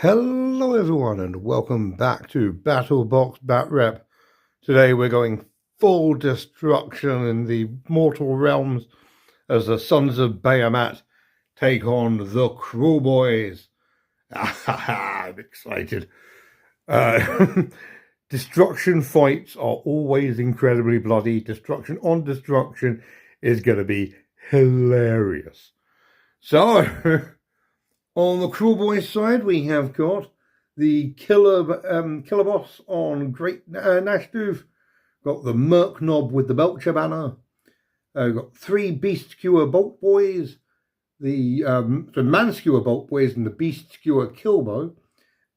Hello everyone and welcome back to BattleBox BatRep. Today we're going full destruction in the mortal realms as the Sons of Behemat take on the Kruleboyz. I'm excited. Destruction fights are always incredibly bloody. Destruction on destruction is going to be hilarious. So, on the Kruleboyz side, we have got the killer boss on Great Nashdoof. Got the Merc Knob with the Belcher banner. Got 3 Beast Skewer Bolt Boys. The Man Skewer Bolt Boys and the Beast Skewer Killbow.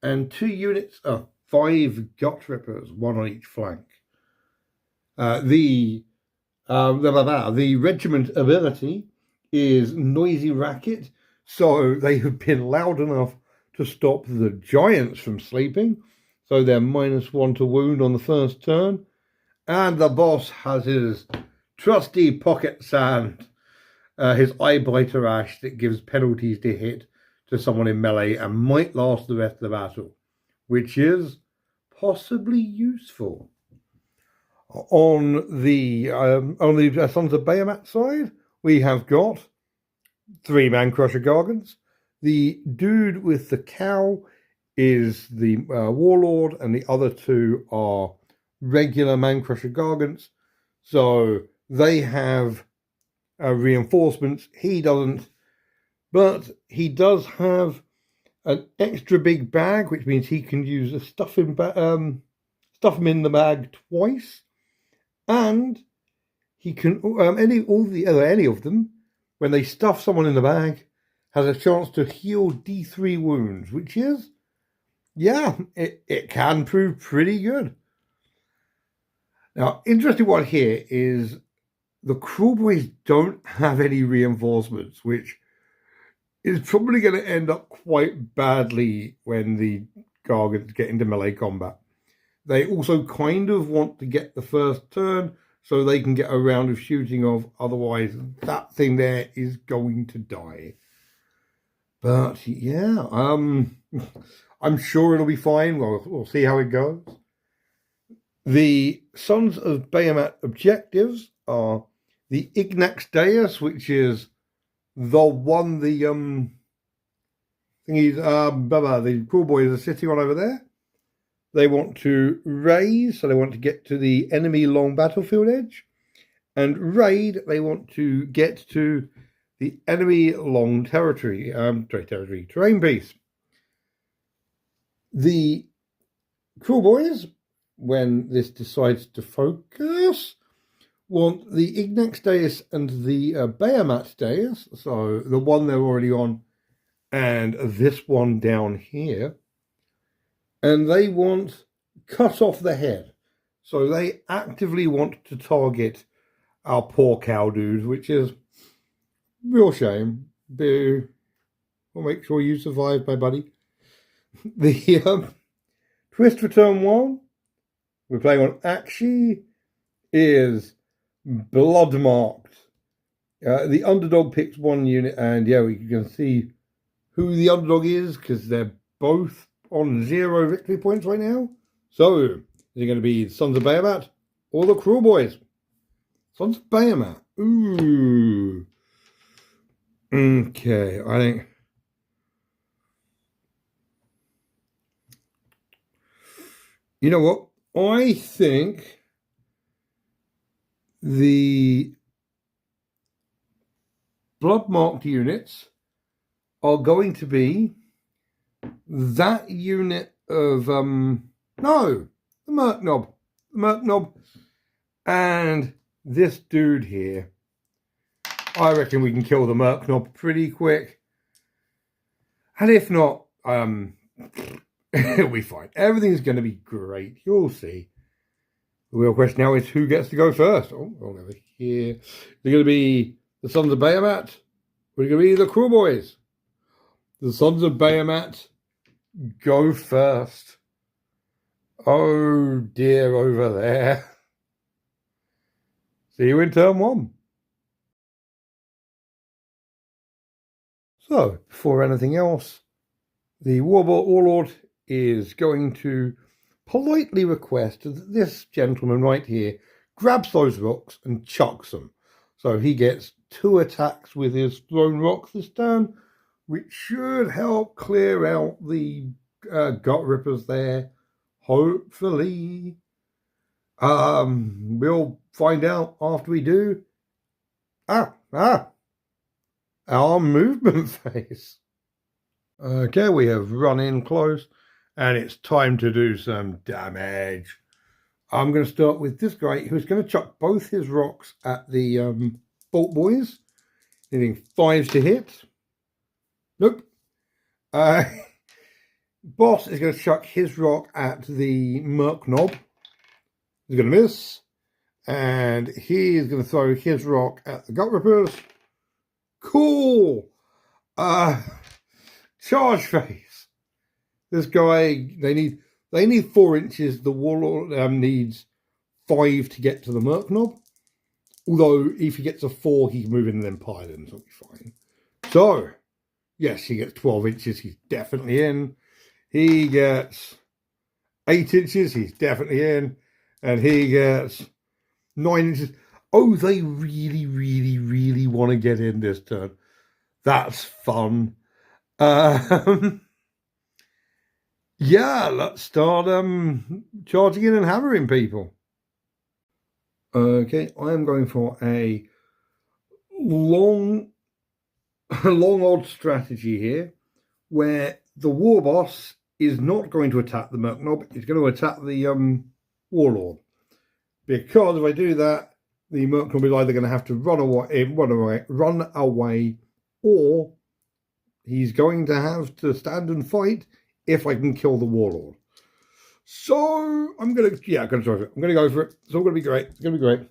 And 2 units of 5 Gut Rippers, 1 on each flank. The regiment ability is Noisy Racket. So they have been loud enough to stop the giants from sleeping. So they're -1 to wound on the first turn. And the boss has his trusty pocket sand, his eye biter ash that gives penalties to hit to someone in melee and might last the rest of the battle, which is possibly useful. On the Sons of Behemat side, we have got 3 Man Crusher Gargants. The dude with the cow is the Warlord, and the other 2 are regular Man Crusher Gargants. So they have reinforcements. He doesn't, but he does have an extra big bag, which means he can use a stuff him in the bag twice, and he can any of them. When they stuff someone in the bag, has a chance to heal D3 wounds, which is, yeah, it can prove pretty good. Now, interesting one here is the Kruleboyz don't have any reinforcements, which is probably going to end up quite badly when the Gargants get into melee combat. They also kind of want to get the first turn so they can get a round of shooting off. Otherwise, that thing there is going to die. But yeah, I'm sure it'll be fine. We'll see how it goes. The Sons of Behemat objectives are the Ignax Deus, which is the one the Kruleboyz are sitting on over there. They want to raise, so they want to get to the enemy long battlefield edge. And raid, they want to get to the enemy long terrain piece. The Kruleboyz, when this decides to focus, want the Ignax Deus and the Behemat Deus, so the one they're already on, and this one down here. And they want cut off the head. So they actively want to target our poor cow dude, which is real shame. Boo. We'll make sure you survive, my buddy. The twist for turn 1, we're playing on Akshi, is blood marked. The underdog picks 1 unit, and yeah, we can see who the underdog is because they're both on 0 victory points right now. So, is it going to be Sons of Behemat or the Kruleboyz? Sons of Behemat. Ooh. Okay, I think. You know what? I think the blood marked units are going to be that unit of the Merc Knob, and this dude here. I reckon we can kill the Merc Knob pretty quick, and if not, it'll be fine. Everything's going to be great. You'll see. The real question now is who gets to go first. Oh, over here. Is it going to be the Sons of Behemat, or is it going to be the Kruleboyz? The Sons of Behemat go first. Oh dear, over there. See you in turn 1. So, before anything else, The Warlord is going to politely request that this gentleman right here grabs those rocks and chucks them. So he gets 2 attacks with his thrown rocks this turn, which should help clear out the gut rippers there. Hopefully. We'll find out after we do. Our movement phase. Okay, we have run in close, and it's time to do some damage. I'm going to start with this guy, who's going to chuck both his rocks at the Kruleboyz, needing 5s to hit. Nope. Boss is going to chuck his rock at the Merc Knob. He's going to miss. And he's going to throw his rock at the Gut Rippers. Cool. Charge phase. This guy, they need 4 inches. The Warlord needs 5 to get to the Merc Knob. Although if he gets a 4, he can move in and then pile in, so it'll be fine. So, yes, he gets 12 inches. He's definitely in. He gets 8 inches. He's definitely in. And he gets 9 inches. Oh, they really, really, really want to get in this turn. That's fun. Yeah, let's start charging in and hammering people. Okay, I am going for a long odd strategy here, where the war boss is not going to attack the Merc Knob. He's going to attack the Warlord, because if I do that, the Merc Knob is either going to have to run away, or he's going to have to stand and fight if I can kill the Warlord. So I'm going to try for it. I'm going to go for it. It's all going to be great. It's going to be great.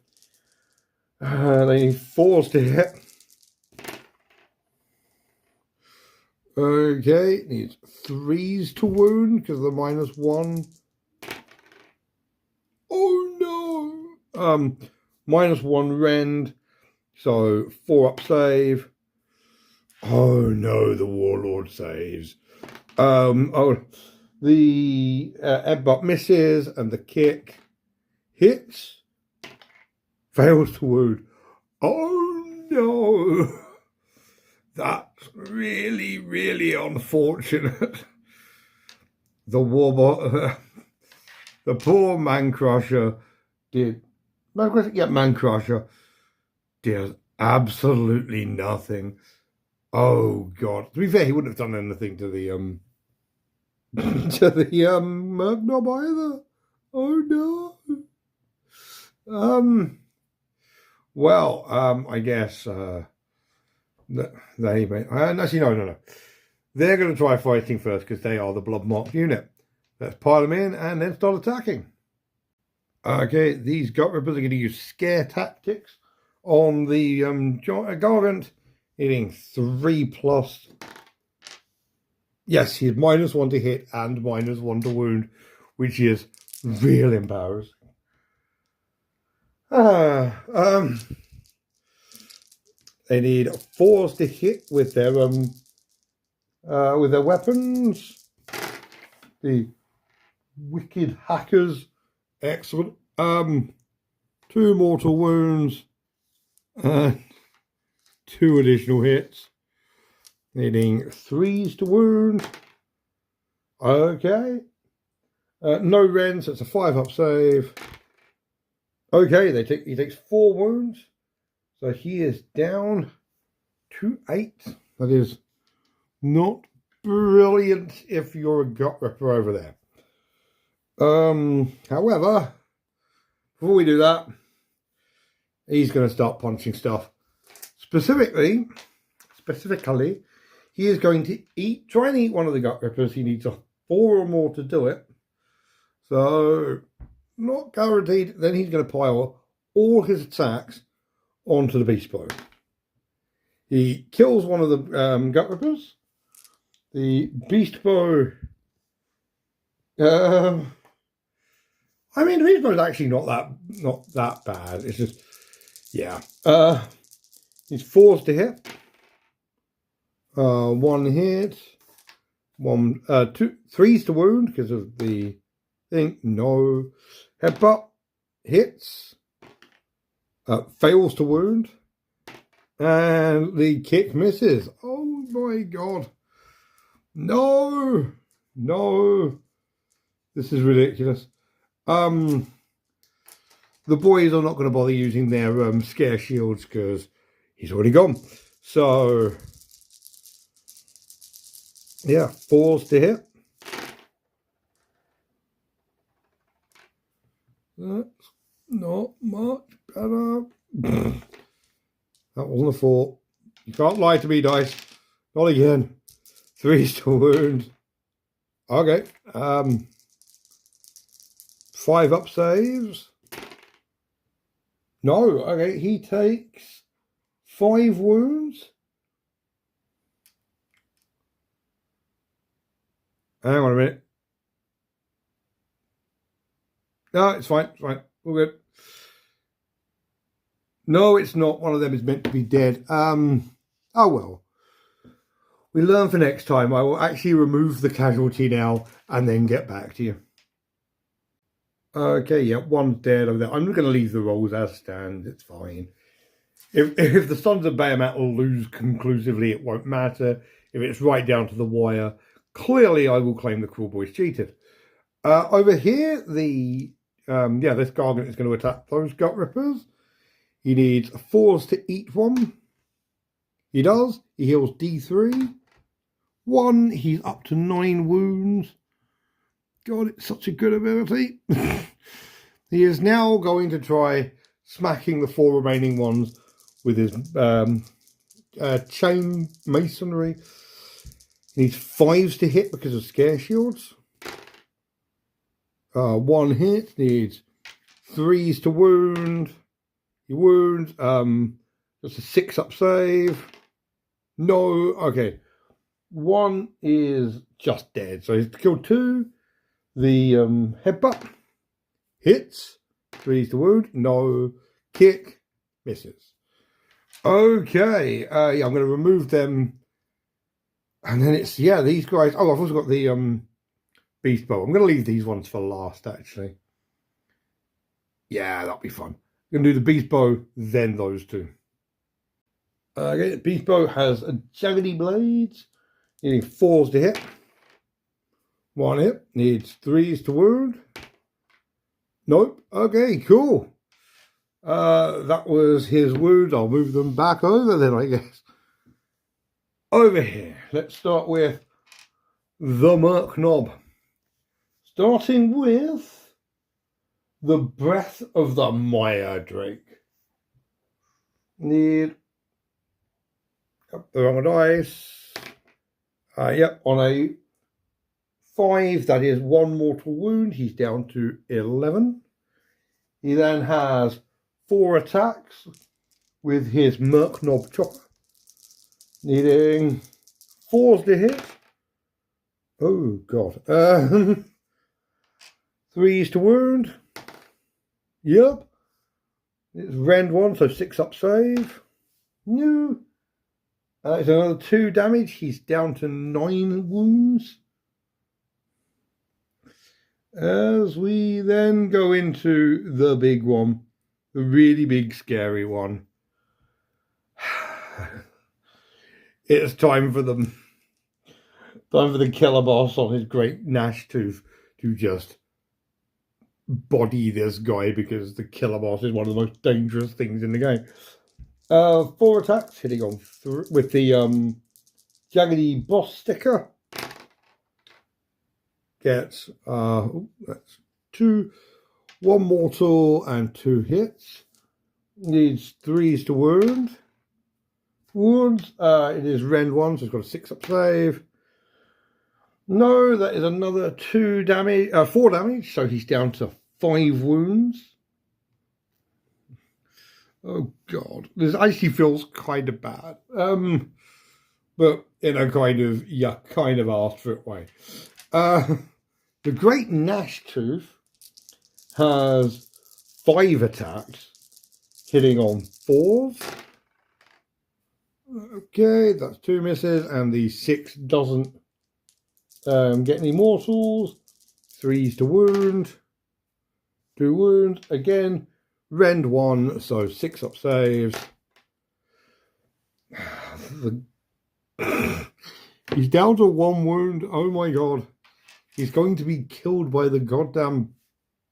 They need 4s to hit. Okay, needs 3s to wound because of the -1. Oh no! -1 rend, so 4 up save. Oh no, the Warlord saves. The headbutt misses, and the kick hits. Fails to wound. Oh no! That's really, really unfortunate. The poor Man Crusher did absolutely nothing. Oh god! To be fair, he wouldn't have done anything to the Merc Knob either. Oh no. Well, I guess they may. Actually, no. They're going to try fighting first because they are the blood marked unit. Let's pile them in and then start attacking. Okay, these Gut Rippers are going to use scare tactics on the Gargant, hitting 3+. Yes, he's -1 to hit and -1 to wound, which is real embarrassing. They need 4s to hit with their weapons. The wicked hackers, excellent. 2 mortal wounds, and 2 additional hits. Needing 3s to wound. Okay. No rends, so it's a 5 up save. Okay, he takes 4 wounds. So he is down to 8. That is not brilliant if you're a Gut Ripper over there. However, before we do that, he's going to start punching stuff. Specifically, he is going to try and eat one of the Gut Rippers. He needs a 4 or more to do it. So, not guaranteed. Then he's going to pile all his attacks onto the Beast Bow. He kills one of the Gut Rippers. The Beast Bow. The Beast Bow is actually not that bad. It's just, yeah. He's 4s to hit. 1 hit, threes to wound because of the thing. No. Headbutt hits. Fails to wound. And the kick misses. Oh my god. No. No. This is ridiculous. The boys are not going to bother using their scare shields because he's already gone. So, yeah, 4s to hit. That's not much better. That wasn't a 4. You can't lie to me, dice. Not again. 3s to wound. Okay. 5 up saves. No. Okay. He takes 5 wounds. Hang on a minute. No, it's fine. It's fine. We're good. No, it's not. One of them is meant to be dead. Oh well. We learn for next time. I will actually remove the casualty now and then get back to you. Okay, yeah, one's dead over there. I'm not going to leave the rolls as stand. It's fine. If the Sons of Behemat will lose conclusively, it won't matter. If it's right down to the wire, clearly I will claim the Kruleboyz cheated. Over here, this Gargant is going to attack those Gut Rippers. He needs 4s to eat one. He does. He heals D3. 1, he's up to 9 wounds. God, it's such a good ability. He is now going to try smacking the 4 remaining ones with his chain masonry. He needs 5s to hit because of scare shields. 1 hit, needs 3s to wound. He wounds. That's a 6 up save. No, okay. 1 is just dead, so he's killed 2. The headbutt hits. 3s to wound. No. Kick misses. Okay. Yeah, I'm going to remove them. And then it's, yeah, these guys. Oh, I've also got the beast bow. I'm going to leave these ones for last, actually. Yeah, that'll be fun. I'm going to do the beast bow, then those 2. Okay, the beast bow has a jaggedy blades. Needing 4s to hit. 1 hit. Needs 3s to wound. Nope. Okay, cool. That was his wound. I'll move them back over then, I guess. Over here, let's start with the Merc Knob. Starting with the Breath of the Mire Drake. Need the wrong dice. Yep, on a 5, that is 1 mortal wound. He's down to 11. He then has 4 attacks with his Merc Knob Chopper. Needing 4s to hit. Oh, God. 3s to wound. Yep. It's rend 1, so 6 up save. No. It's another 2 damage. He's down to 9 wounds. As we then go into the big one, the really big, scary one. It's time for them. Time for the killer boss on his great gnash tooth to just body this guy, because the killer boss is one of the most dangerous things in the game. 4 attacks, hitting on with the jaggedy boss sticker. Gets that's 1 mortal and 2 hits. Needs 3s to wound. Wounds. It is rend 1, so it's got a 6 up save. No, that is another 4 damage, so he's down to 5 wounds. Oh God, this actually feels kind of bad. But in a kind of, yeah, kind of asked for it way. The Great Gnash Tooth has 5 attacks, hitting on 4s. Okay, that's 2 misses, and the 6 doesn't Getting immortals. 3s to wound. 2 wounds. Again, rend 1, so 6 up saves. He's down to 1 wound. Oh my god. He's going to be killed by the goddamn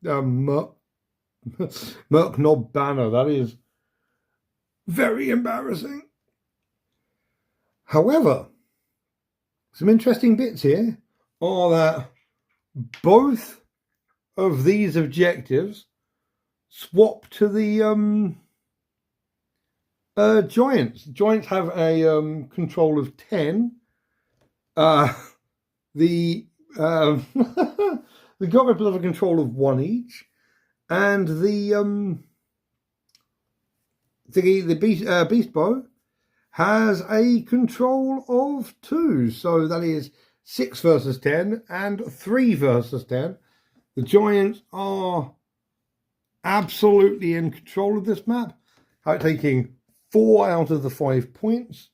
Merc Knob banner. That is very embarrassing. However, some interesting bits here are that both of these objectives swap to the Giants. Giants have a control of 10. The the gut rippers have a control of 1 each, and the beast bow has a control of 2. So that is 6 versus 10 and 3 versus 10. The Giants are absolutely in control of this map, taking 4 out of the 5 points.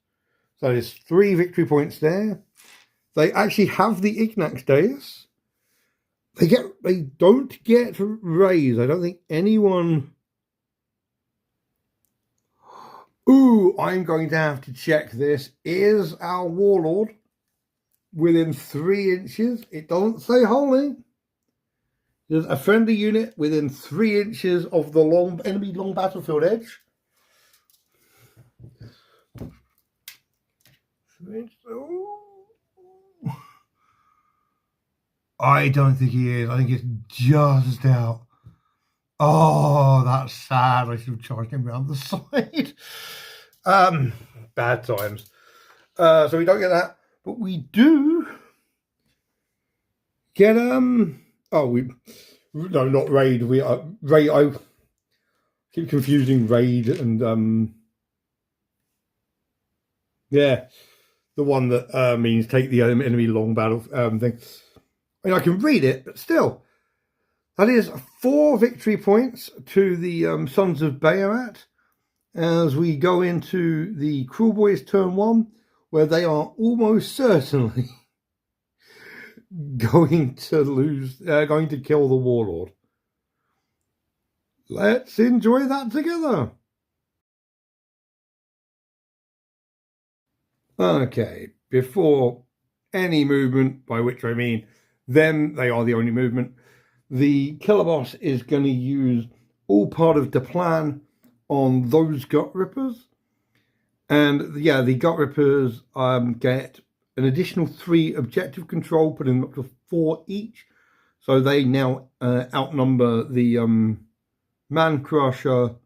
So there's 3 victory points there. They actually have the Ignax Deus. They don't get raised. I don't think anyone. Ooh, I'm going to have to check this. Is our Warlord within 3 inches? It doesn't say wholly. There's a friendly unit within 3 inches of the enemy long battlefield edge. I don't think he is. I think it's just out. Oh, that's sad. I should have charged him around the side. Bad times. So we don't get that. But we do get no, not raid. We raid. I keep confusing raid and yeah, the one that means take the enemy long battle thing. I mean, I can read it, but still, that is 4 victory points to the Sons of Behemat as we go into the Kruleboyz turn 1, where they are almost certainly going to lose, going to kill the Warlord. Let's enjoy that together. Okay, before any movement, by which I mean them, they are the only movement, the killer boss is going to use all part of the plan on those gut rippers. And yeah, the gut rippers get an additional 3 objective control, putting them up to 4 each. So they now outnumber the Man Crusher,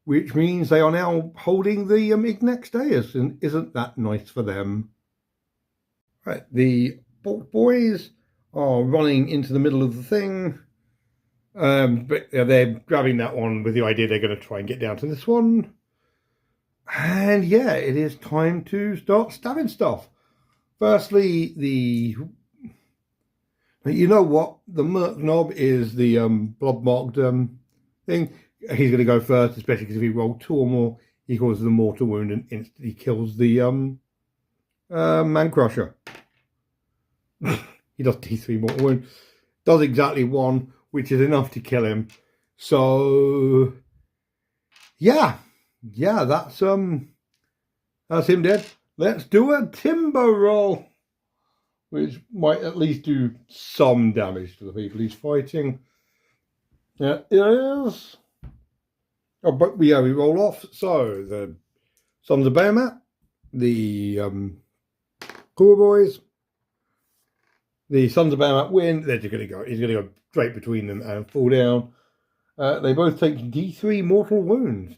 which means they are now holding the Ignax Deus, and isn't that nice for them? Right, the Bolt Boys are running into the middle of the thing, but they're grabbing that one with the idea they're going to try and get down to this one. And yeah, it is time to start stabbing stuff. Firstly, you know what? The Merc Knob is the blood-marked thing. He's going to go first, especially because if he rolls 2 or more, he causes a mortal wound and instantly kills the Man Crusher. He does D3 mortal wound. Does exactly 1, which is enough to kill him. So yeah, that's him dead. Let's do a timber roll, which might at least do some damage to the people he's fighting. Yeah, it is. Oh, but we roll off. So the Sons of Behemat, the Kruleboyz, the Sons of Behemat win. They're just going to go. He's going to go straight between them and fall down. They both take D3 mortal wounds.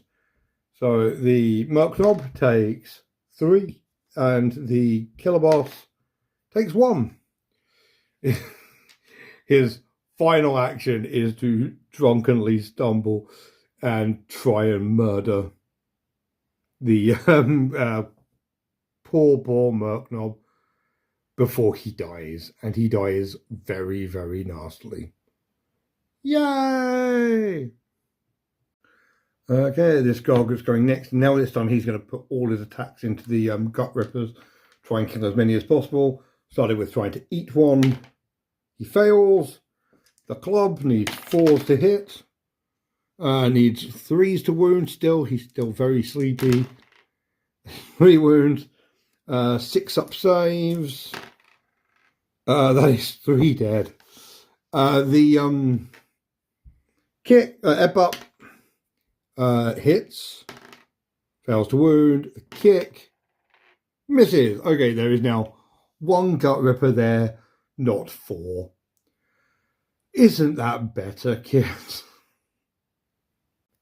So the Merc Knob takes 3, and the Killer Boss takes 1. His final action is to drunkenly stumble and try and murder the poor Merc Knob before he dies, and he dies very, very nastily. Yay! Okay, this Gargant's going next. Now this time he's going to put all his attacks into the gut rippers, try and kill as many as possible. Started with trying to eat one. He fails. The club needs 4s to hit. Needs 3s to wound still. He's still very sleepy. 3 wounds. 6 up saves. That is 3 dead. The kick, up, hits. Fails to wound. The kick. Misses. Okay, there is now 1 Gut Ripper there, not 4. Isn't that better, kids?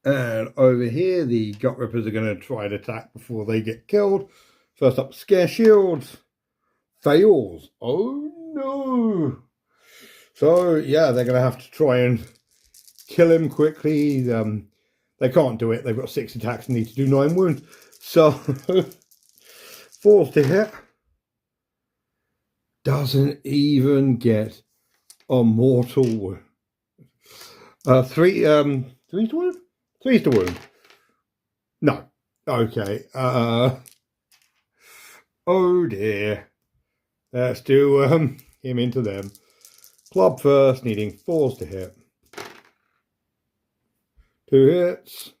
And over here, the Gut Rippers are going to try and attack before they get killed. First up, Scare Shields. Fails. Oh no. So, yeah, they're going to have to try and kill him quickly. They can't do it. They've got 6 attacks and need to do 9 wounds. So, 4s to hit. Doesn't even get a mortal wound. 3 to wound? 3's to wound. No. Okay. Oh dear. Let's do him into them. Club first, needing 4s to hit. 2 hits.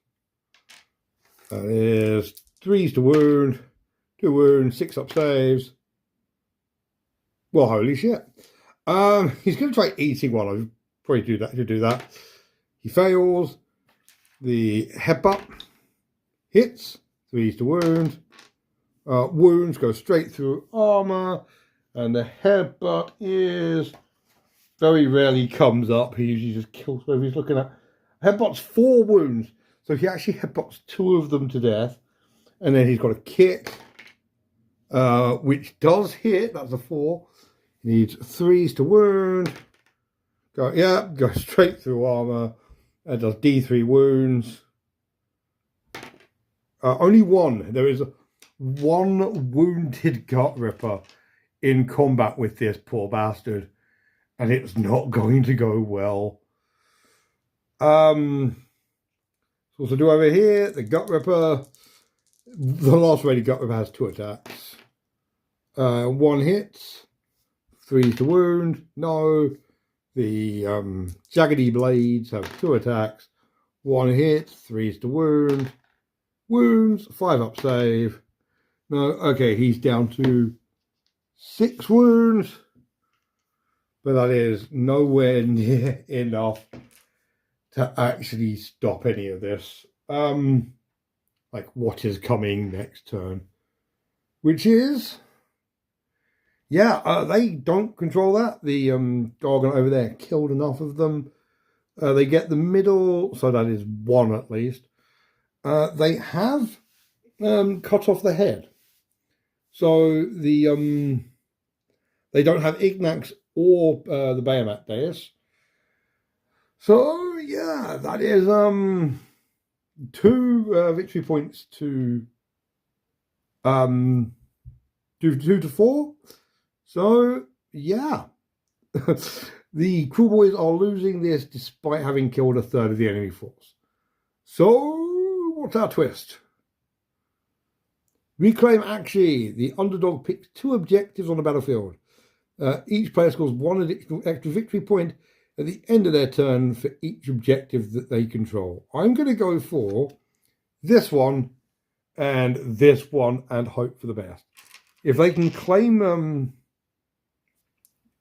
That is 3s to wound. 2 wounds, 6 up saves. Well, holy shit. He's going to try eating one. I'll probably do that. He fails. The headbutt hits. 3s to wound. Wounds go straight through armor. And the headbutt is very rarely comes up. He usually just kills whoever he's looking at. Headbutt's 4 wounds. So he actually headbutts 2 of them to death. And then he's got a kick, which does hit. That's a 4. He needs 3s to wound. Go straight through armor. That does D3 wounds. Only 1. There is 1 wounded Gut Ripper in combat with this poor bastard. And it's not going to go well. Also do over here, the Gut Ripper. The last ready Gut Ripper has 2 attacks. 1 hit. 3s to wound. No. The Jaggedy Blades have 2 attacks. 1 hit. 3s to wound. Wounds. 5 up save. No. Okay, he's down to 6 wounds. But that is nowhere near enough to actually stop any of this. Like what is coming next turn. Which is... Yeah, they don't control that. The Gorgon over there killed enough of them. They get the middle, so that is 1 at least. They have cut off the head. So the they don't have Ignax or the Behemat Deus. So yeah, that is 2 victory points to 2 to 4. So, yeah. The Kruleboyz are losing this despite having killed 1/3 of the enemy force. So, what's our twist? Reclaim Akshi. The underdog picks 2 objectives on the battlefield. Each player scores 1 additional extra victory point at the end of their turn for each objective that they control. I'm going to go for this one and this one and hope for the best. If they can claim...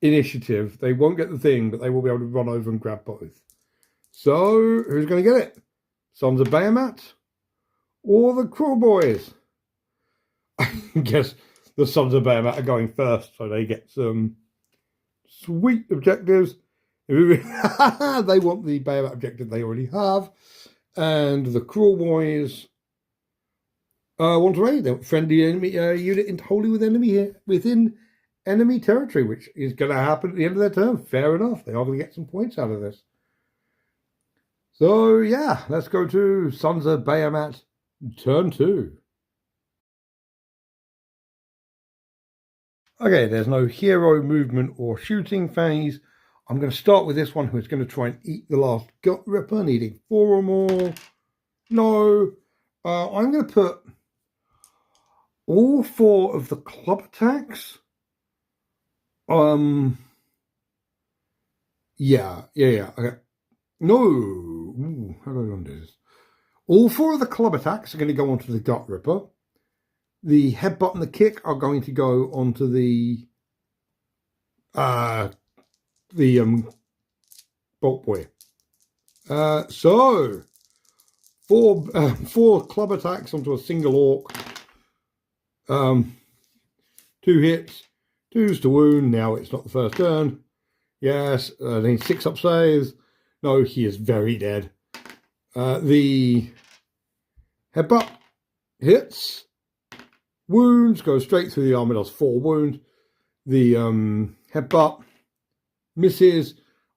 initiative, they won't get the thing, but they will be able to run over and grab both. So, who's going to get it? Sons of Behemat or the Kruleboyz? I guess the Sons of Behemat are going first, so they get some sweet objectives. They want the Behemat objective they already have, and the Kruleboyz want to raid. They want friendly enemy unit wholly within enemy territory, which is going to happen at the end of their turn. Fair enough. They are going to get some points out of this. So, yeah, let's go to Sons of Behemat, turn 2. Okay, there's no hero movement or shooting phase. I'm going to start with this one who's going to try and eat the last Gut Ripper, needing 4 or more. No. I'm going to put all 4 of the club attacks Yeah. Okay. No. Ooh, how do I do this? All 4 of the club attacks are going to go onto the Gut Ripper. The headbutt and the kick are going to go onto the Bolt Boy. So 4 club attacks onto a single orc. 2 hits, 2s to wound. Now it's not the first turn. Yes, need 6 up saves. No, he is very dead. The headbutt hits. Wounds go straight through the armor, does 4 wounds. The headbutt misses.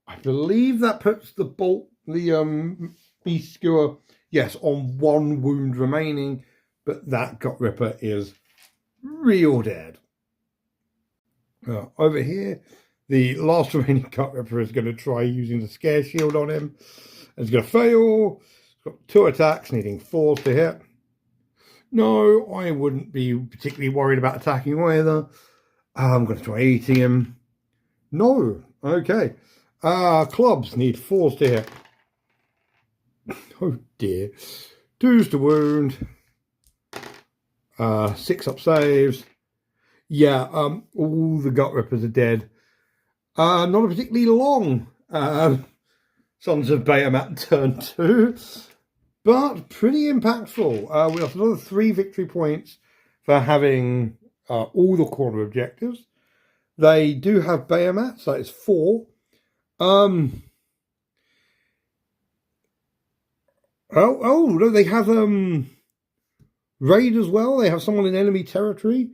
I believe that puts the bolt, the beast skewer, yes, on 1 wound remaining, but that Gut Ripper is real dead. Over here, the last remaining Gut Ripper is going to try using the scare shield on him. It's going to fail. It's got 2 attacks, needing 4s to hit. No, I wouldn't be particularly worried about attacking either. I'm going to try eating him. No. Okay. Clubs need 4s to hit. Oh dear. 2s to wound. 6 up saves. Yeah, all the Gut Rippers are dead. Not a particularly long Sons of Behemat turn 2. But pretty impactful. We have another 3 victory points for having all the corner objectives. They do have Behemat, so it's 4. No, they have Raid as well. They have someone in enemy territory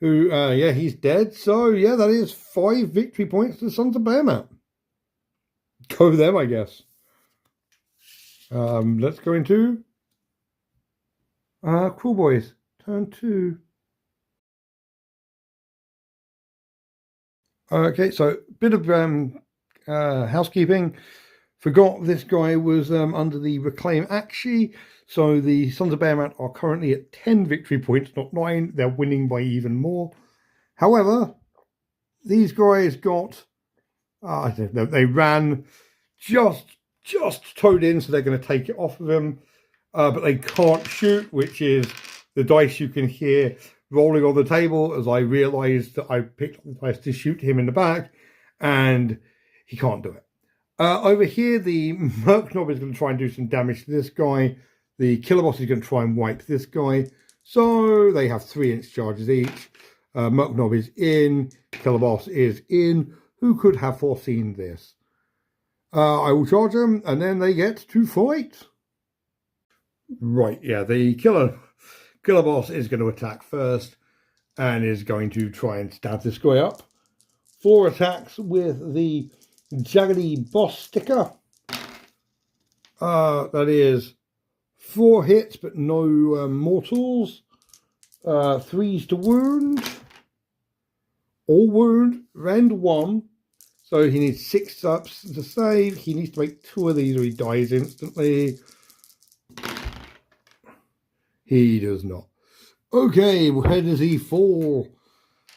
who, yeah, he's dead. So, yeah, that is 5 victory points to the Sons of Behemat. Go them, I guess. Let's go into Kruleboyz, turn 2. Okay, so bit of housekeeping. Forgot this guy was under the Reclaim Axi, so the Sons of Behemat are currently at 10 victory points, not 9. They're winning by even more. However, these guys got, they ran just towed in, so they're going to take it off of him. But they can't shoot, which is the dice you can hear rolling on the table as I realised that I picked up the dice to shoot him in the back, and he can't do it. Over here, the Merc Knob is going to try and do some damage to this guy. The Killer Boss is going to try and wipe this guy. So they have 3-inch charges each. Merc Knob is in. Killer Boss is in. Who could have foreseen this? I will charge them, and then they get to fight. Right, yeah, the Killer Boss is going to attack first and is going to try and stab this guy up. 4 attacks with the Jaggedy Boss sticker. That is 4 hits, but no mortals. 3s to wound. All wound, rend 1. So he needs 6 ups to save. He needs to make 2 of these or he dies instantly. He does not. Okay, where does he fall?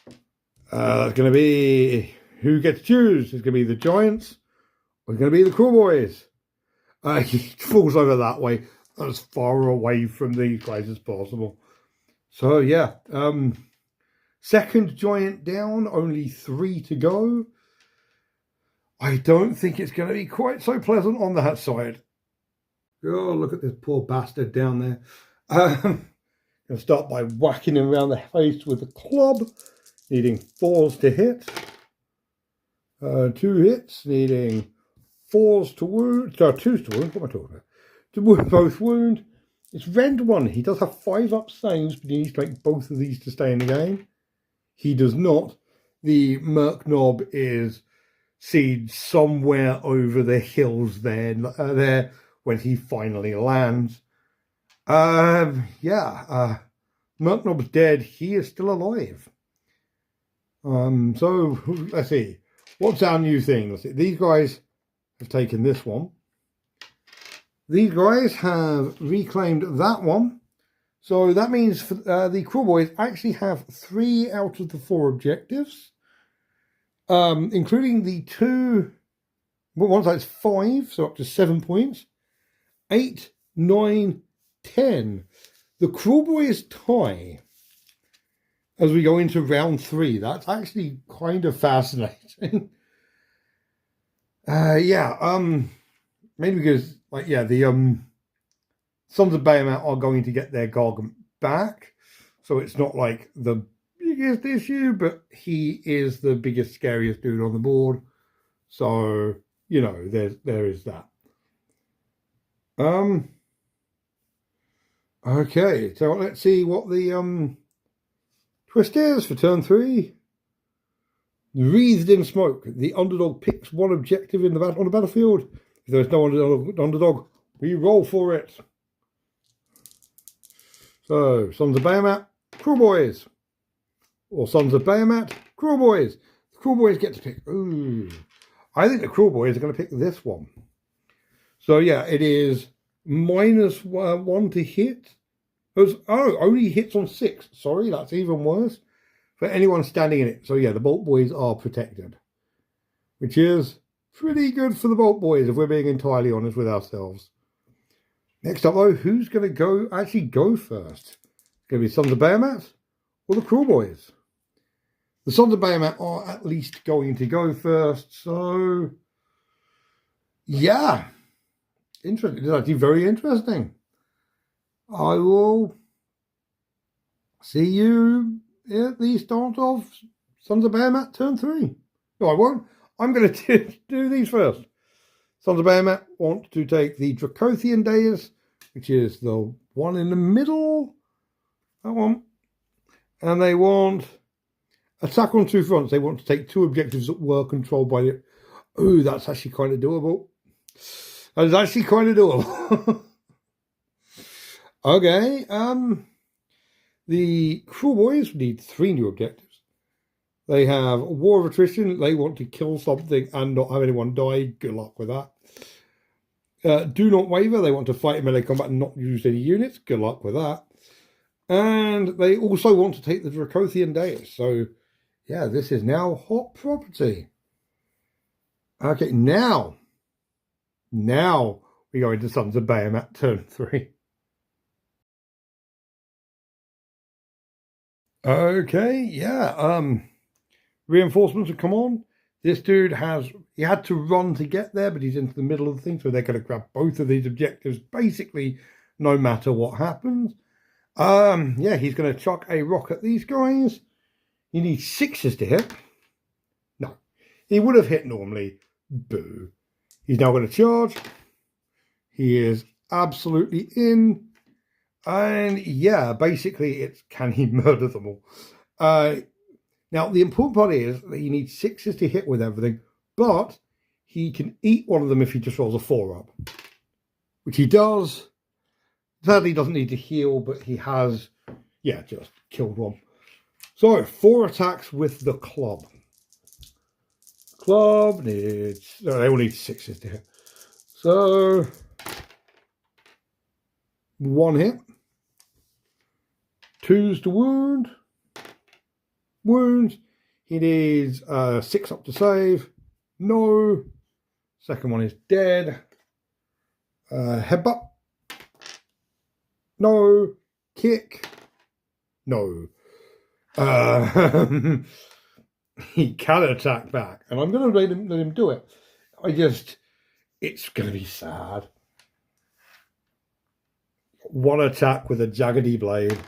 It's going to be... Who gets to choose? It's going to be the Giants or it's going to be the Kruleboyz. He falls over that way, as far away from these guys as possible. So, yeah. Second Giant down, only 3 to go. I don't think it's going to be quite so pleasant on that side. Oh, look at this poor bastard down there. Going to start by whacking him around the face with a club, needing 4s to hit. 2 hits, needing 4s to wound. 2s to wound. What am I talking about? To wound, both wound. It's rend 1. He does have 5 up saves, but he needs to make both of these to stay in the game. He does not. The Merc Knob is seen somewhere over the hills there when he finally lands. Yeah, Merc Knob's dead. He is still alive. So let's see. What's our new thing? Let's see. These guys have taken this one. These guys have reclaimed that one. So that means the Kruleboyz actually have 3 out of the 4 objectives. including the two, well, one side's 5, so up to 7 points. 8, 9, 10. The Kruleboyz tie as we go into round 3. That's actually kind of fascinating. Mainly because, like, yeah, the Sons of Behemat are going to get their Gargant back, so it's not like the biggest issue, but he is the biggest, scariest dude on the board. So, you know, there is that. Okay, so let's see what the twist is for turn 3. Wreathed in smoke. The underdog picks one objective on the battlefield. If there's no underdog, we roll for it. So, Sons of Behemat, Kruleboyz. Or Sons of Behemat, Kruleboyz. The Kruleboyz get to pick. Ooh. I think the Kruleboyz are going to pick this one. So, yeah, it is -1 to hit. Only hits on 6. Sorry, that's even worse. For anyone standing in it. So, yeah, the Bolt Boys are protected. Which is pretty good for the Bolt Boys, if we're being entirely honest with ourselves. Next up, though, who's going to go first? It's going to be Sons of Behemat or the Kruleboyz? The Sons of Behemat are at least going to go first. So, yeah. Interesting. It's actually very interesting. I will see you at the start of Sons of Behemat turn 3. No, I won't. I'm going to do these first. Sons of Behemat want to take the Dracothian Dais, which is the one in the middle. That one. And they want attack on 2 fronts. They want to take 2 objectives that were controlled by the... Oh, that's actually kind of doable. That is actually kind of doable. Okay, the Kruleboyz need 3 new objectives. They have War of Attrition. They want to kill something and not have anyone die. Good luck with that. Do not waver. They want to fight in melee combat and not use any units. Good luck with that. And they also want to take the Dracothian Dais. So, yeah, this is now hot property. Okay, now we go into Sons of Behemat turn 3. Okay, yeah. Reinforcements have come on. This dude he had to run to get there, but he's into the middle of the thing, so they're going to grab both of these objectives, basically, no matter what happens. Yeah, he's going to chuck a rock at these guys. He needs 6s to hit. No, he would have hit normally. Boo. He's now going to charge. He is absolutely in. And yeah, basically it's can he murder them all? Now, the important part is that he needs 6s to hit with everything, but he can eat one of them if he just rolls a 4-up, which he does. Sadly, he doesn't need to heal, but he has, yeah, just killed one. So, 4 attacks with the club. Club needs, they all need 6s to hit. So, 1 hit. 2s to wound. Wounds. He needs 6 up to save. No. Second one is dead. Headbutt. No. Kick. No. He can attack back. And I'm going to let him do it. It's going to be sad. 1 attack with a jaggedy blade.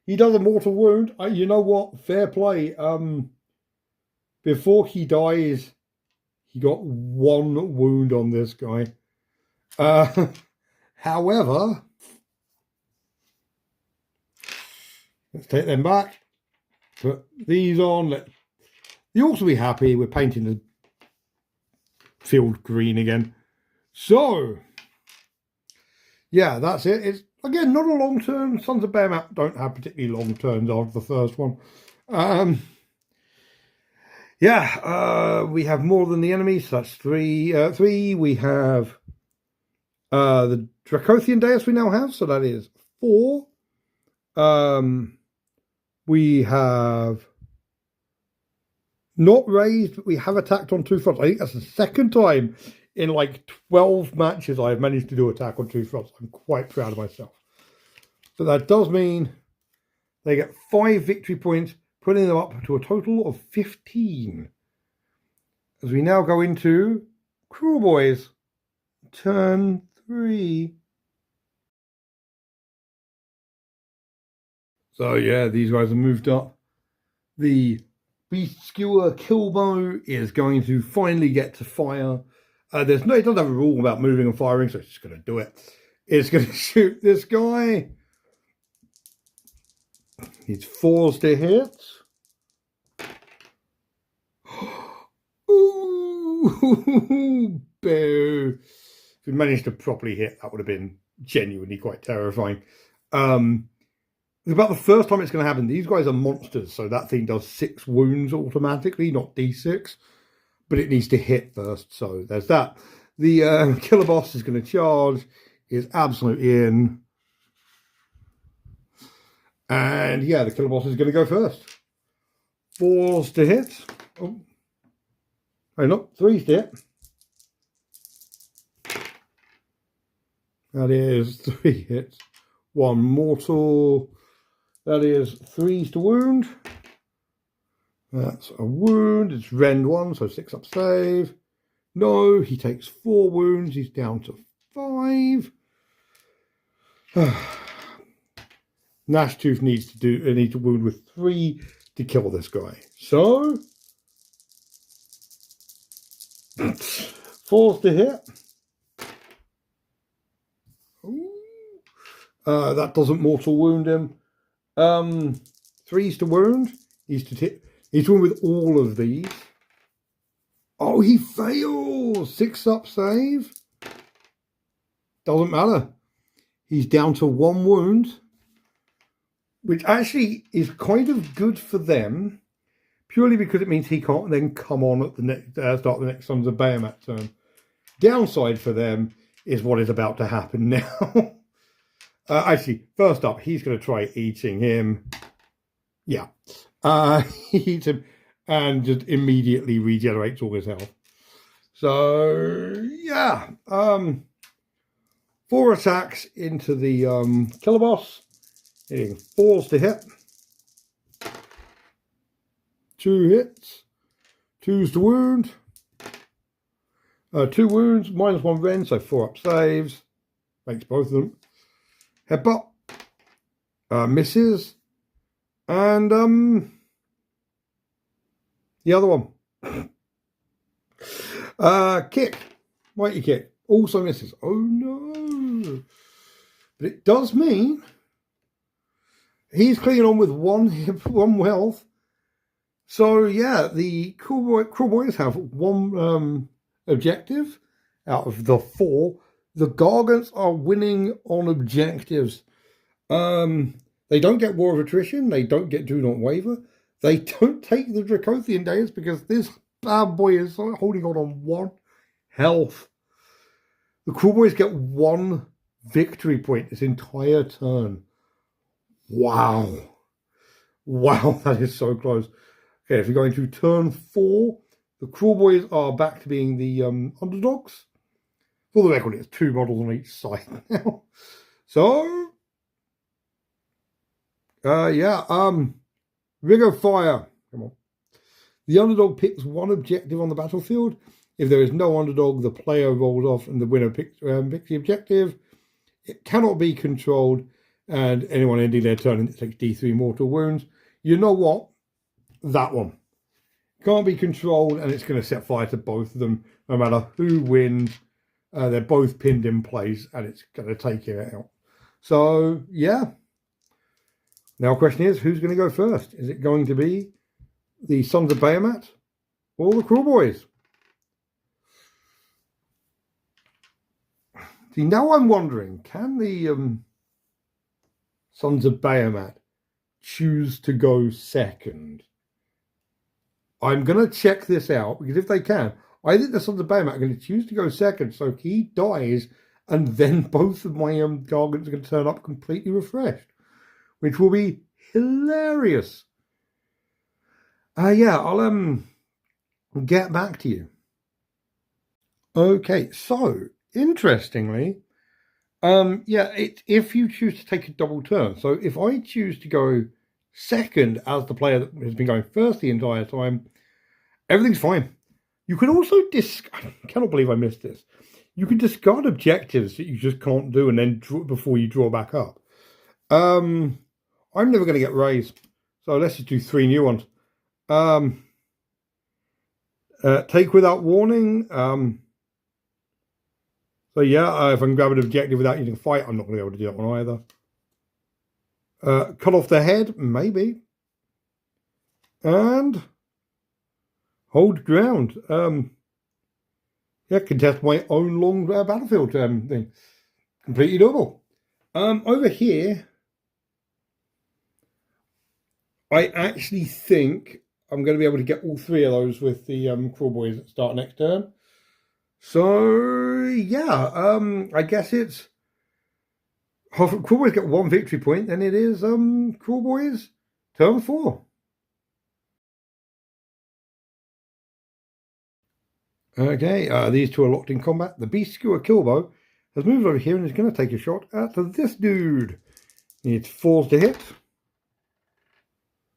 He does a mortal wound. You know what? Fair play. Before he dies, he got 1 wound on this guy. However, let's take them back. Put these on. The orcs will be happy. We're painting the field green again. So, yeah, that's it. It's, again, not a long turn. Sons of Behemat don't have particularly long turns after the first one. We have more than the enemy, so that's 3. We have the Dracothian Dais we now have, so that is 4. We have Not raised, but we have attacked on two fronts. I think that's the second time in like 12 matches I have managed to do attack on two fronts. I'm quite proud of myself. But that does mean they get 5 victory points, putting them up to a total of 15. As we now go into Kruleboyz, turn 3. So yeah, these guys have moved up. The Beast Skewer Killbow is going to finally get to fire. It doesn't have a rule about moving and firing, so it's just going to do it. It's going to shoot this guy. He's 4s to hit. Ooh, boo. If we managed to properly hit, that would have been genuinely quite terrifying. About the first time it's going to happen. These guys are monsters, so that thing does 6 wounds automatically, not d6. But it needs to hit first, so there's that. The killer boss is going to charge, is absolutely in. And yeah, the killer boss is going to go first. 4s to hit. Oh, no, 3s to hit. That is 3 hits. 1 mortal. That is 3s to wound. That's a wound. It's rend 1, so 6 up save. No, he takes 4 wounds. He's down to 5. Gnashtooth needs to wound with 3 to kill this guy. So 4s to hit. That doesn't mortal wound him. 3s to wound. He's to hit. He's wound with all of these. Oh, he fails. 6 up save. Doesn't matter. He's down to 1 wound, which actually is kind of good for them, purely because it means he can't then come on at the next start the next Sons of Behemat turn. Downside for them is what is about to happen now. Actually, first up, he's going to try eating him. Yeah. He eats him and just immediately regenerates all his health. So, yeah. 4 attacks into the killer boss. Hitting 4s to hit. 2 hits. 2s to wound. 2 wounds, -1 rend, so 4 up saves. Makes both of them. Headbutt. Misses. And the other one. Kick. Mighty kick. Also misses. Oh no. But it does mean he's clinging on with 1 hip, 1 health. So yeah, the Kruleboyz have 1 objective out of the 4. The Gargants are winning on objectives. They don't get War of Attrition. They don't get Do Not Waver. They don't take the Dracothian Days because this bad boy is holding on 1 health. The Kruleboyz get 1 victory point this entire turn. Wow. Wow, that is so close. Okay, if we go into turn 4, the Kruleboyz are back to being the underdogs. For the record, it's 2 models on each side now. So, Ring of Fire. Come on. The underdog picks 1 objective on the battlefield. If there is no underdog, the player rolls off and the winner picks the objective. It cannot be controlled, and anyone ending their turn takes D3 mortal wounds. You know what? That one. Can't be controlled, and it's going to set fire to both of them, no matter who wins. They're both pinned in place, and it's going to take it out. So, yeah. Now, the question is, who's going to go first? Is it going to be the Sons of Behemat or the Kruleboyz? See, now I'm wondering, can the Sons of Behemat choose to go second? I'm going to check this out, because if they can, I think the Sons of Behemat are going to choose to go second, so he dies, and then both of my Gargants are going to turn up completely refreshed, which will be hilarious. Yeah, I'll get back to you. Okay, so interestingly, if you choose to take a double turn. So if I choose to go second as the player that has been going first the entire time, everything's fine. You can also I cannot believe I missed this. You can discard objectives that you just can't do and then before you draw back up. I'm never going to get raised, so let's just do 3 new ones. Take without warning. So yeah, if I can grab an objective without using fight, I'm not going to be able to do that one either. Cut off the head, maybe. And hold ground. Contest my own long battlefield thing. Completely doable. Over here, I actually think I'm going to be able to get all 3 of those with the Kruleboyz that start next turn. So yeah, I guess it's Kruleboyz get 1 victory point, then it is Kruleboyz turn 4. Okay, these 2 are locked in combat. The Beast Skewer Killbow has moved over here and is going to take a shot at this dude. Needs 4s to hit.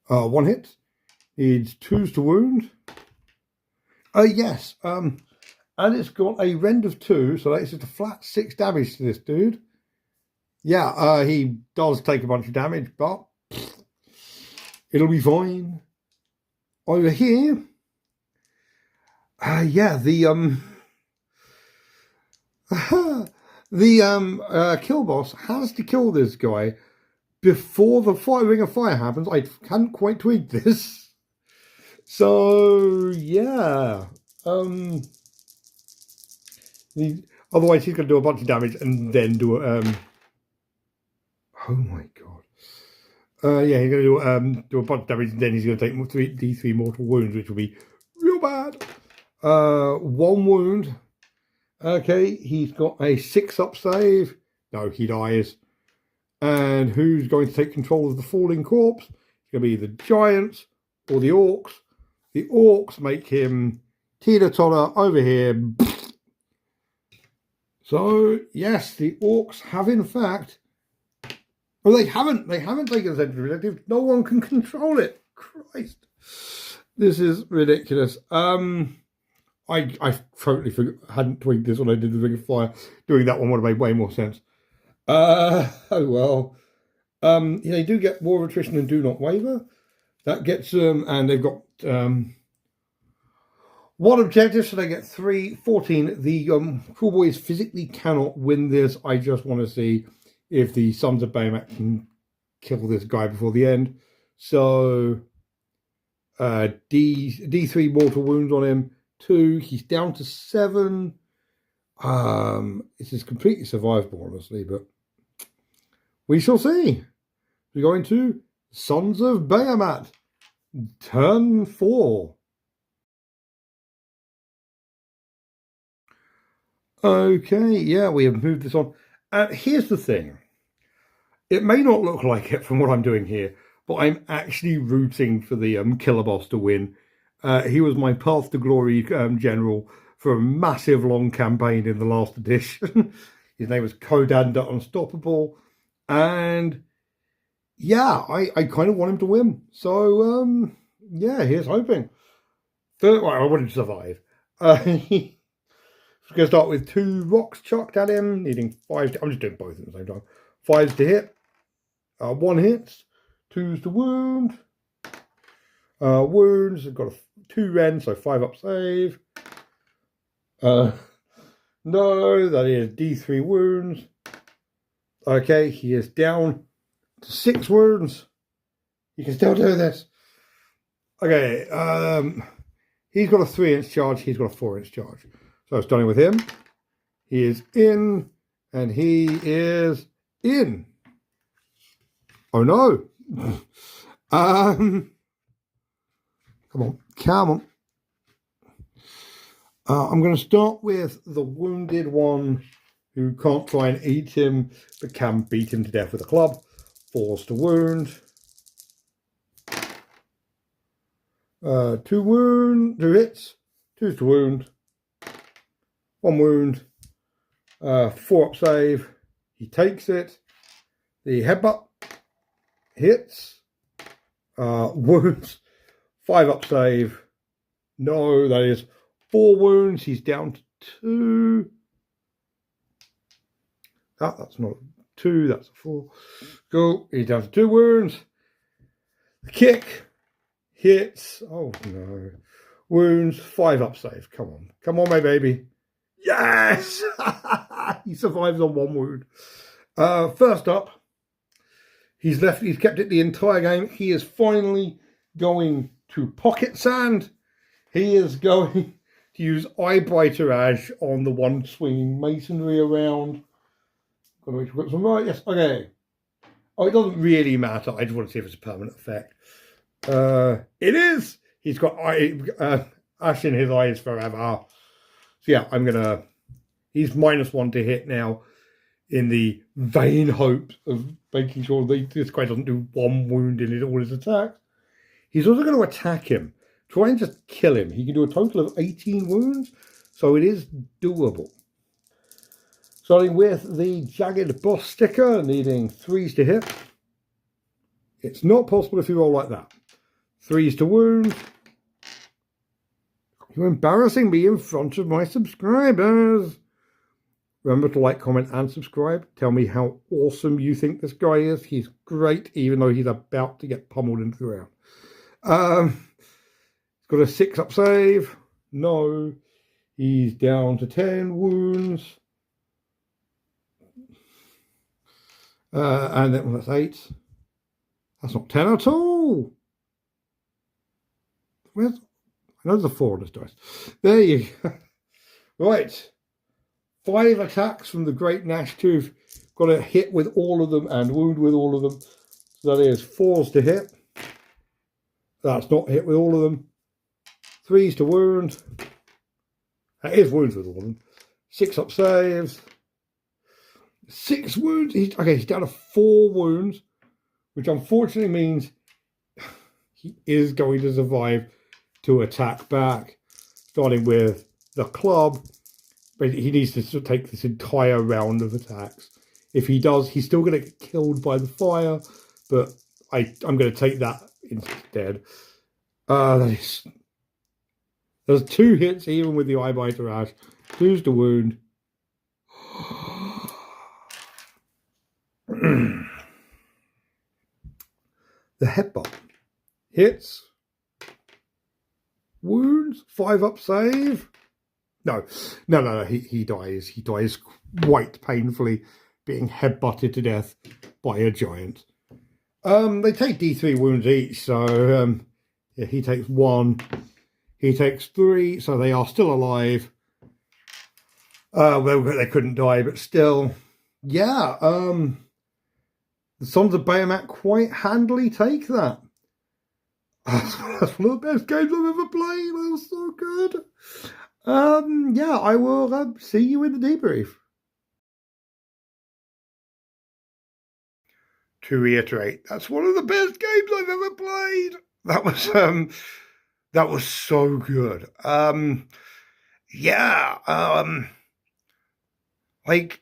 1 hit. Needs 2s to wound. Yes. And it's got a rend of 2, so that's just a flat 6 damage to this dude. Yeah, he does take a bunch of damage, but it'll be fine. Over here, the kill boss has to kill this guy before the ring of fire happens. I can't quite tweak this, so yeah. Otherwise, he's going to do a bunch of damage and then do a. Oh my god. He's going to do a bunch of damage and then he's going to take D3 mortal wounds, which will be real bad. 1 wound. Okay, he's got a 6-up save. No, he dies. And who's going to take control of the falling corpse? It's going to be the giants or the orcs. The orcs make him teeter-totter over here. So, yes, the orcs have in fact... Well, they haven't taken the central objective. No one can control it. Christ. This is ridiculous. I totally hadn't tweaked this when I did the Ring of Fire. Doing that one would have made way more sense. Oh well. They do get War of Attrition and Do Not Waver. That gets them, and they've got 1 objective, so they get 14. The Kruleboyz physically cannot win this. I just want to see if the Sons of Behemat can kill this guy before the end. So D3 mortal wounds on him. 2. He's down to 7. This is completely survivable, honestly, but we shall see. We're going to Sons of Behemat, turn 4. Okay, yeah, we have moved this on. Here's the thing. It may not look like it from what I'm doing here, but I'm actually rooting for the killer boss to win. He was my Path to Glory general for a massive long campaign in the last edition. His name was Kodanda Unstoppable. And yeah, I kind of want him to win. So yeah, here's hoping. I want him to survive. We're going to start with 2 rocks chucked at him, needing 5. I'm just doing both at the same time. 5s to hit. 1 hits. 2s to wound. Wounds. I've got a 2 rend, so 5-up save. No, that is D3 wounds. Okay, he is down to 6 wounds. You can still do this. Okay, he's got a 3-inch charge. He's got a 4-inch charge. So starting with him, he is in, and he is in. Oh no! Come on. I'm going to start with the wounded one who can't try and eat him, but can beat him to death with a club. 4s to wound. 2 hits. 2's to wound. 1 wound. 4 up save. He takes it. The headbutt hits. Wounds. 5 up save. No, that is 4 wounds. He's down to 2. That's not a 2, that's a 4. Go. He's down to 2 wounds. The kick hits. Oh no. Wounds. 5 up save. Come on. Come on, my baby. Yes! He survives on 1 wound. First up, he's kept it the entire game. He is finally going to pocket sand. He is going to use eye brighterage on the one swinging masonry around. Gotta make sure I've got some right. Yes, okay. Oh, it doesn't really matter. I just want to see if it's a permanent effect. It is. He's got ash in his eyes forever. So yeah, he's -1 to hit now, in the vain hope of making sure that this guy doesn't do 1 wound in all his attacks. He's also going to attack him. Try and just kill him. He can do a total of 18 wounds, so it is doable. Starting with the Jagged Boss sticker, needing 3s to hit. It's not possible if you roll like that. 3s to wound. You're embarrassing me in front of my subscribers. Remember to like, comment, and subscribe. Tell me how awesome you think this guy is. He's great, even though he's about to get pummeled into the ground. He's got a 6 up save. No. He's down to 10 wounds. And then, well, that's 8. That's not 10 at all. I know there's a 4 on this dice. There you go. Right. 5 attacks from the Great Gnash Tooth. Got to hit with all of them and wound with all of them. So that is 4s to hit. That's not hit with all of them. 3s to wound. That is wounds with all of them. 6 up saves. 6 wounds. He's down to 4 wounds, which unfortunately means he is going to survive to attack back, starting with the club. But he needs to take this entire round of attacks. If he does, he's still going to get killed by the fire, but I'm going to take that instead. There's 2 hits even with the eye biter ash. 2's to wound. The headbutt hits. Wounds. 5 up save. No. He dies. He dies quite painfully, being headbutted to death by a giant. They take D3 wounds each, so yeah, he takes 1. He takes 3, so they are still alive. Well, they couldn't die, but still, yeah. The Sons of Behemat quite handily take that. That's one of the best games I've ever played. That was so good. Yeah, I will see you in the debrief. To reiterate, that's one of the best games I've ever played. That was so good. Yeah, like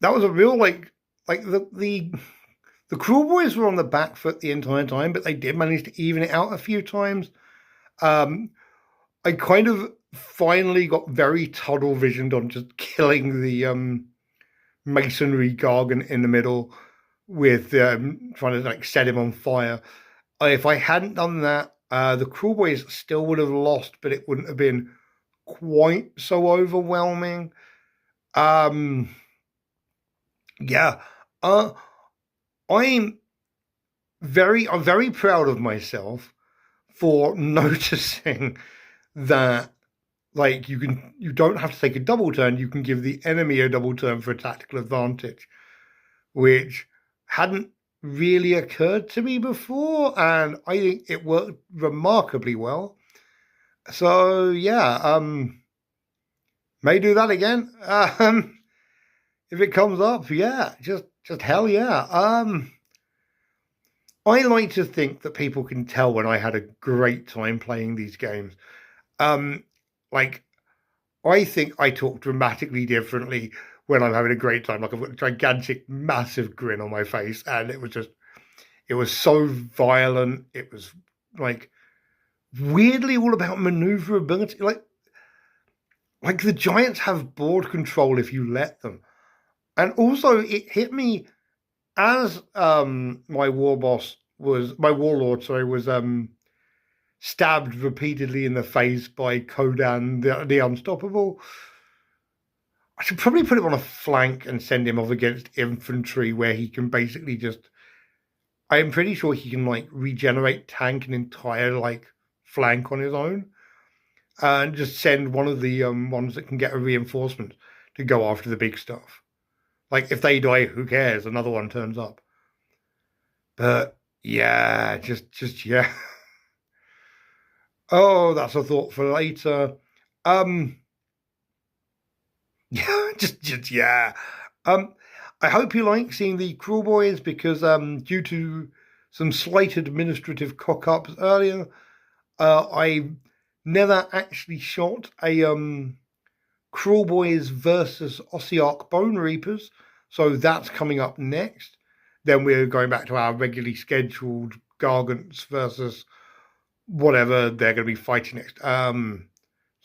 that was a real like the Kruleboyz were on the back foot the entire time, but they did manage to even it out a few times. I kind of finally got very tunnel visioned on just killing the masonry gargant in the middle with trying to like set him on fire. If I hadn't done that, the Kruleboyz still would have lost, but it wouldn't have been quite so overwhelming. Yeah. I'm very proud of myself for noticing that, like, you don't have to take a double turn. You can give the enemy a double turn for a tactical advantage, which hadn't really occurred to me before, and I think it worked remarkably well. So yeah, may do that again. If it comes up, yeah, just hell yeah. I like to think that people can tell when I had a great time playing these games. Like, I think I talk dramatically differently when I'm having a great time. Like, I've got a gigantic, massive grin on my face, and it was so violent. It was like weirdly all about maneuverability. Like the Giants have board control if you let them. And also, it hit me as my warlord, sorry, was stabbed repeatedly in the face by Kodan the Unstoppable. I should probably put him on a flank and send him off against infantry where he can basically just. I'm pretty sure he can like regenerate tank an entire like flank on his own, and just send one of the ones that can get a reinforcement to go after the big stuff. Like if they die, who cares? Another one turns up. But yeah, just yeah. Oh, that's a thought for later. Um, yeah, just yeah. Um, I hope you like seeing the Kruleboyz because due to some slight administrative cock-ups earlier, I never actually shot a Kruleboyz versus Ossiarch Bone Reapers, so that's coming up next. Then we're going back to our regularly scheduled Gargants versus whatever they're going to be fighting next. Some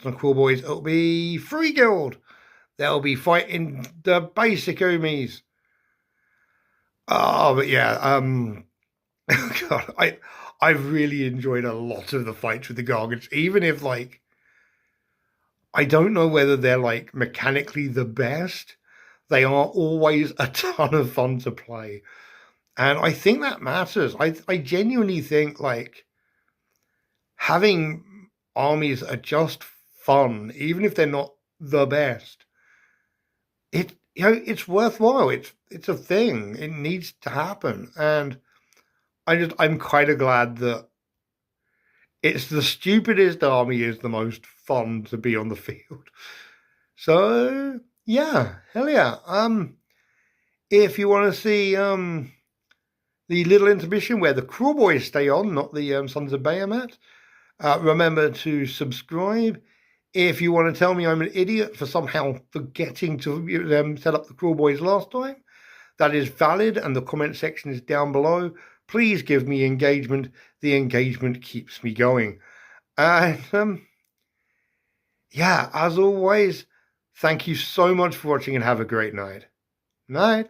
Kruleboyz, it'll be Free Guild. They'll be fighting the basic Umis. Oh, but yeah, God, I've really enjoyed a lot of the fights with the Gargants, even if like I don't know whether they're like mechanically the best. They are always a ton of fun to play. And I think that matters. I genuinely think like having armies are just fun, even if they're not the best. It's worthwhile. It's a thing. It needs to happen. And I'm kind of glad that it's the stupidest army is the most fun to be on the field. So yeah, hell yeah. If you want to see the little intermission where the Kruleboyz stay on, not the Sons of Behemat, remember to subscribe. If you want to tell me I'm an idiot for somehow forgetting to set up the Kruleboyz last time, that is valid, and the comment section is down below. Please give me engagement. The engagement keeps me going. And yeah, as always, thank you so much for watching and have a great night. Night.